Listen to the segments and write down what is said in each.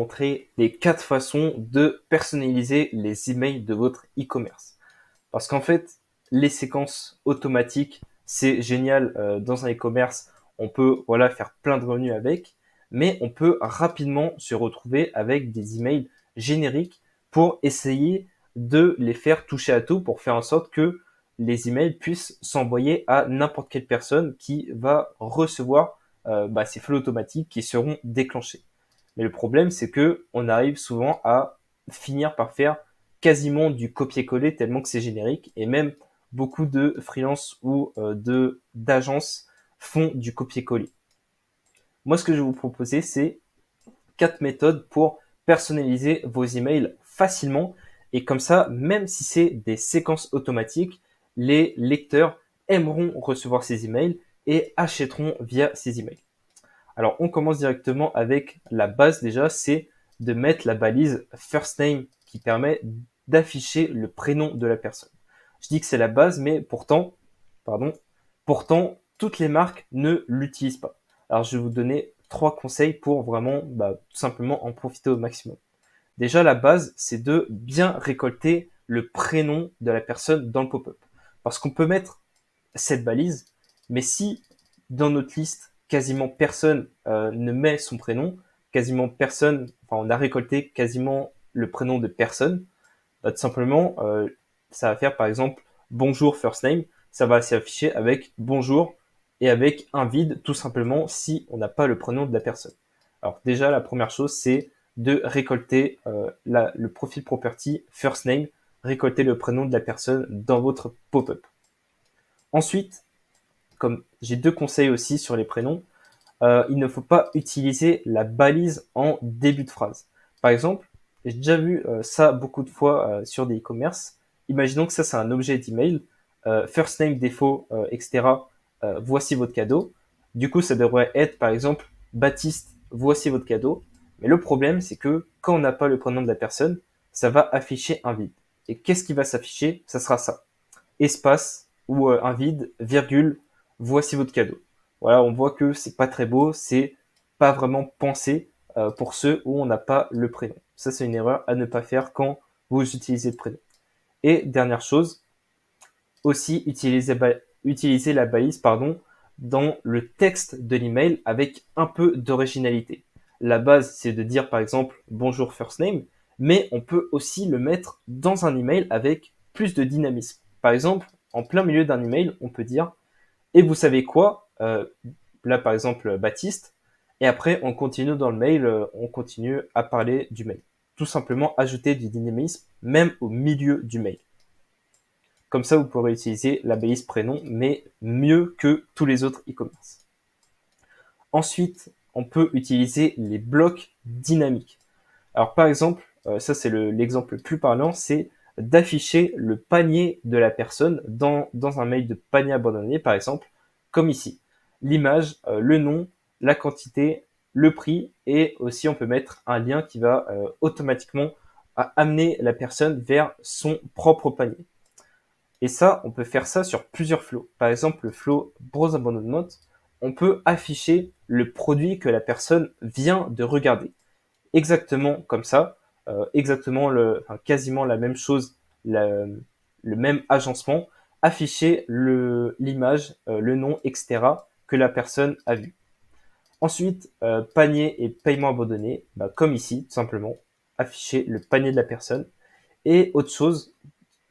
montrer les 4 façons de personnaliser les emails de votre e-commerce. Parce qu'en fait, les séquences automatiques, c'est génial dans un e-commerce. On peut voilà faire plein de revenus avec, mais on peut rapidement se retrouver avec des emails génériques pour essayer de les faire toucher à tout pour faire en sorte que les emails puissent s'envoyer à n'importe quelle personne qui va recevoir ces flux automatiques qui seront déclenchés. Mais le problème, c'est que on arrive souvent à finir par faire quasiment du copier-coller tellement que c'est générique et même beaucoup de freelance ou de d'agences font du copier-coller. Moi, ce que je vais vous proposer, c'est 4 méthodes pour personnaliser vos emails facilement et comme ça, même si c'est des séquences automatiques, les lecteurs aimeront recevoir ces emails et achèteront via ces emails. Alors, on commence directement avec la base déjà, c'est de mettre la balise first name qui permet d'afficher le prénom de la personne. Je dis que c'est la base, mais pourtant, toutes les marques ne l'utilisent pas. Alors, je vais vous donner 3 conseils pour vraiment, tout simplement en profiter au maximum. Déjà, la base, c'est de bien récolter le prénom de la personne dans le pop-up. Parce qu'on peut mettre cette balise, mais si dans notre liste, quasiment personne ne met son prénom, quasiment personne, enfin on a récolté quasiment le prénom de personne, tout simplement, ça va faire par exemple bonjour first name, ça va s'afficher avec bonjour et avec un vide tout simplement si on n'a pas le prénom de la personne. Alors déjà la première chose c'est de récolter le profil property first name, récolter le prénom de la personne dans votre pop-up. Ensuite, comme j'ai 2 conseils aussi sur les prénoms, il ne faut pas utiliser la balise en début de phrase. Par exemple, j'ai déjà vu ça beaucoup de fois sur des e-commerce. Imaginons que ça c'est un objet d'email, first name défaut, etc. Voici votre cadeau. Du coup, ça devrait être par exemple Baptiste, voici votre cadeau. Mais le problème, c'est que quand on n'a pas le prénom de la personne, ça va afficher un vide. Et qu'est-ce qui va s'afficher? Ça sera ça, espace ou un vide, virgule, voici votre cadeau. Voilà, on voit que c'est pas très beau, c'est pas vraiment pensé pour ceux où on n'a pas le prénom. Ça, c'est une erreur à ne pas faire quand vous utilisez le prénom. Et dernière chose, aussi utiliser la balise dans le texte de l'email avec un peu d'originalité. La base, c'est de dire par exemple bonjour first name, mais on peut aussi le mettre dans un email avec plus de dynamisme. Par exemple, en plein milieu d'un email, on peut dire et vous savez quoi là par exemple Baptiste, et après on continue dans le mail, on continue à parler du mail. Tout simplement ajouter du dynamisme même au milieu du mail. Comme ça, vous pourrez utiliser la balise prénom, mais mieux que tous les autres e-commerce. Ensuite, on peut utiliser les blocs dynamiques. Alors par exemple, ça c'est l'exemple le plus parlant, c'est d'afficher le panier de la personne dans un mail de panier abandonné, par exemple, comme ici. L'image, le nom, la quantité, le prix, et aussi on peut mettre un lien qui va automatiquement amener la personne vers son propre panier. Et ça, on peut faire ça sur plusieurs flows. Par exemple, le flow Browse Abandonment, on peut afficher le produit que la personne vient de regarder. Exactement comme ça, quasiment la même chose, le même agencement, afficher l'image, le nom, etc. que la personne a vu. Ensuite, panier et paiement abandonné, comme ici, tout simplement, afficher le panier de la personne. Et autre chose,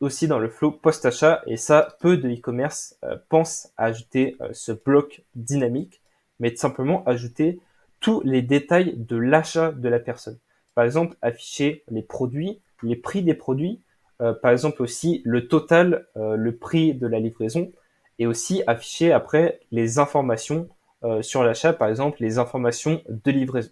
aussi dans le flow post-achat, et ça, peu de e-commerce pensent à ajouter ce bloc dynamique, mais tout simplement ajouter tous les détails de l'achat de la personne. Par exemple, afficher les produits, les prix des produits, par exemple aussi le total, le prix de la livraison, et aussi afficher après les informations sur l'achat, par exemple les informations de livraison.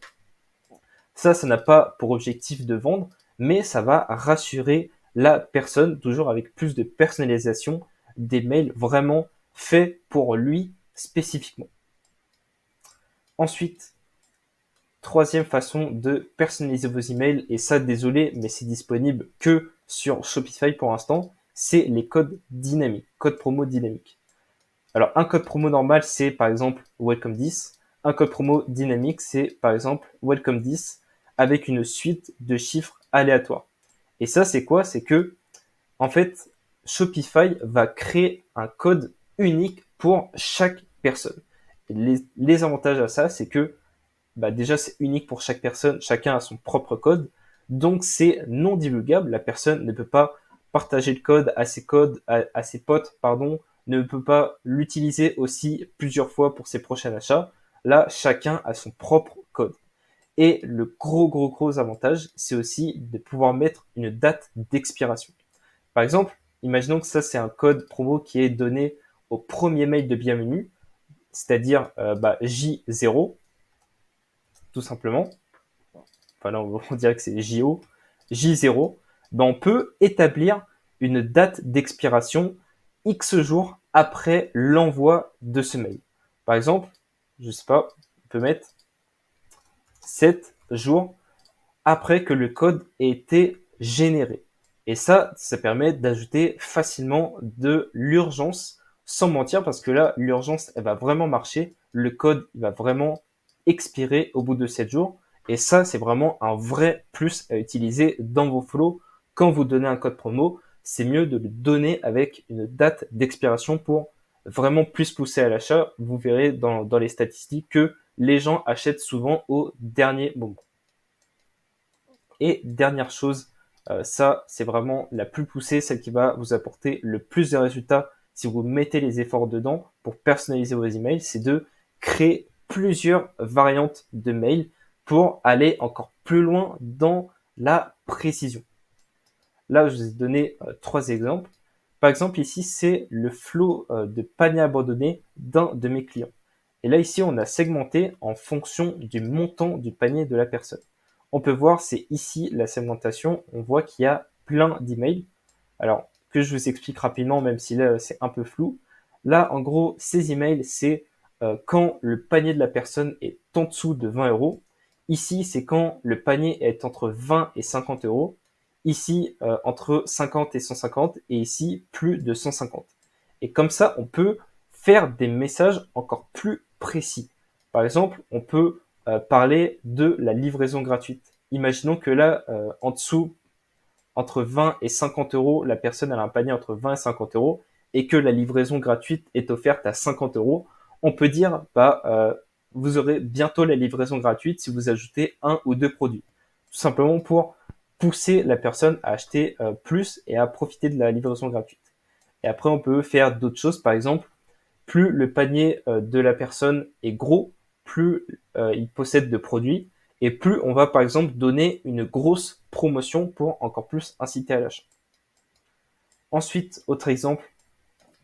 Ça n'a pas pour objectif de vendre, mais ça va rassurer la personne, toujours avec plus de personnalisation, des mails vraiment faits pour lui spécifiquement. Ensuite, troisième façon de personnaliser vos emails, et ça désolé, mais c'est disponible que sur Shopify pour l'instant, c'est les codes dynamiques, code promo dynamique. Alors un code promo normal, c'est par exemple Welcome 10. Un code promo dynamique, c'est par exemple Welcome 10 avec une suite de chiffres aléatoires. Et ça, c'est quoi? C'est que, en fait, Shopify va créer un code unique pour chaque personne. Et les avantages à ça, c'est que déjà c'est unique pour chaque personne, chacun a son propre code, donc c'est non divulgable, la personne ne peut pas partager le code à à ses potes, pardon, ne peut pas l'utiliser aussi plusieurs fois pour ses prochains achats. Là, chacun a son propre code. Et le gros avantage, c'est aussi de pouvoir mettre une date d'expiration. Par exemple, imaginons que ça c'est un code promo qui est donné au premier mail de bienvenue, c'est-à-dire J0, tout simplement. Enfin là, on dirait que c'est JO, J0. On peut établir une date d'expiration X jours après l'envoi de ce mail. Par exemple, je sais pas, on peut mettre 7 jours après que le code ait été généré. Et ça permet d'ajouter facilement de l'urgence sans mentir parce que là, l'urgence, elle va vraiment marcher. Le code, il va vraiment expirer au bout de 7 jours. Et ça, c'est vraiment un vrai plus à utiliser dans vos flows. Quand vous donnez un code promo, c'est mieux de le donner avec une date d'expiration pour vraiment plus pousser à l'achat. Vous verrez dans les statistiques que les gens achètent souvent au dernier moment. Et dernière chose, ça c'est vraiment la plus poussée, celle qui va vous apporter le plus de résultats si vous mettez les efforts dedans pour personnaliser vos emails, c'est de créer plusieurs variantes de mails pour aller encore plus loin dans la précision. Là, je vous ai donné 3 exemples. Par exemple, ici, c'est le flot de panier abandonné d'un de mes clients. Et là, ici, on a segmenté en fonction du montant du panier de la personne. On peut voir, c'est ici la segmentation. On voit qu'il y a plein d'emails. Alors, que je vous explique rapidement, même si là, c'est un peu flou. Là, en gros, ces emails, c'est quand le panier de la personne est en dessous de 20 euros. Ici, c'est quand le panier est entre 20 et 50 euros. Ici, entre 50 et 150. Et ici, plus de 150. Et comme ça, on peut faire des messages encore plus précis. Par exemple, on peut parler de la livraison gratuite. Imaginons que là, en dessous, entre 20 et 50 euros, la personne a un panier entre 20 et 50 euros et que la livraison gratuite est offerte à 50 euros, on peut dire, vous aurez bientôt la livraison gratuite si vous ajoutez un ou deux produits. Tout simplement pour pousser la personne à acheter plus et à profiter de la livraison gratuite. Et après, on peut faire d'autres choses. Par exemple, plus le panier de la personne est gros, plus il possède de produits et plus on va par exemple donner une grosse promotion pour encore plus inciter à l'achat. Ensuite, autre exemple,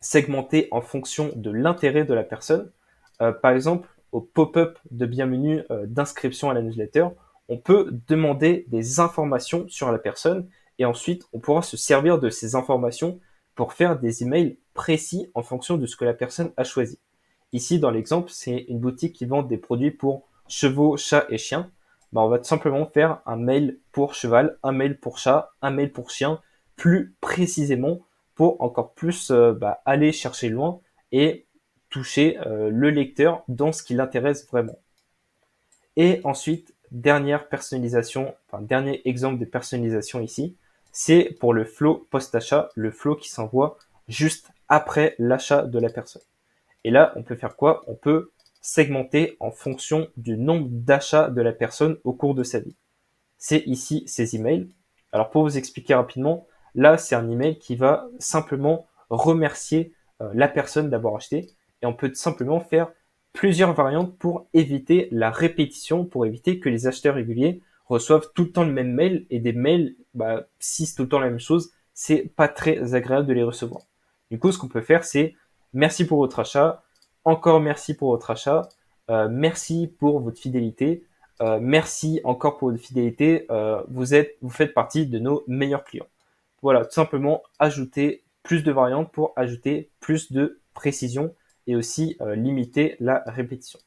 segmenter en fonction de l'intérêt de la personne. Par exemple, au pop-up de bienvenue d'inscription à la newsletter, on peut demander des informations sur la personne et ensuite on pourra se servir de ces informations pour faire des emails précis en fonction de ce que la personne a choisi. Ici, dans l'exemple, c'est une boutique qui vend des produits pour chevaux, chats et chiens. On va tout simplement faire un mail pour cheval, un mail pour chat, un mail pour chien, plus précisément pour encore plus aller chercher loin et toucher le lecteur dans ce qui l'intéresse vraiment. Et ensuite, dernière personnalisation, enfin dernier exemple de personnalisation ici, c'est pour le flow post-achat, le flow qui s'envoie juste après l'achat de la personne. Et là, on peut faire quoi? On peut segmenter en fonction du nombre d'achats de la personne au cours de sa vie. C'est ici ces emails. Alors pour vous expliquer rapidement, là c'est un email qui va simplement remercier la personne d'avoir acheté et on peut simplement faire plusieurs variantes pour éviter la répétition, pour éviter que les acheteurs réguliers reçoivent tout le temps le même mail et des mails, si c'est tout le temps la même chose, c'est pas très agréable de les recevoir. Du coup, ce qu'on peut faire, c'est merci pour votre achat, encore merci pour votre achat, merci pour votre fidélité, merci encore pour votre fidélité. Vous faites partie de nos meilleurs clients. Voilà, tout simplement ajouter plus de variantes pour ajouter plus de précision et aussi limiter la répétition.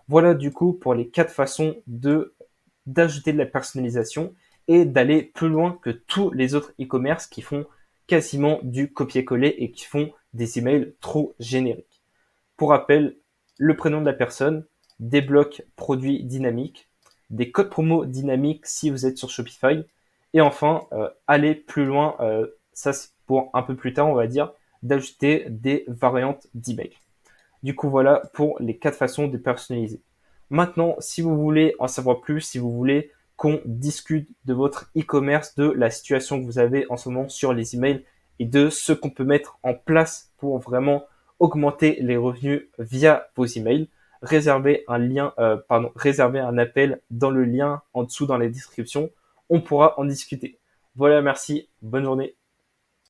Voilà du coup pour les 4 façons d'ajouter de la personnalisation et d'aller plus loin que tous les autres e-commerce qui font quasiment du copier-coller et qui font des emails trop génériques. Pour rappel, le prénom de la personne, des blocs produits dynamiques, des codes promo dynamiques si vous êtes sur Shopify. Et enfin, aller plus loin, ça c'est pour un peu plus tard, on va dire, d'ajouter des variantes d'email. Du coup, voilà pour les 4 façons de personnaliser. Maintenant, si vous voulez en savoir plus, si vous voulez qu'on discute de votre e-commerce, de la situation que vous avez en ce moment sur les emails et de ce qu'on peut mettre en place pour vraiment augmenter les revenus via vos emails, réservez un appel dans le lien en dessous dans la description. On pourra en discuter. Voilà, merci. Bonne journée.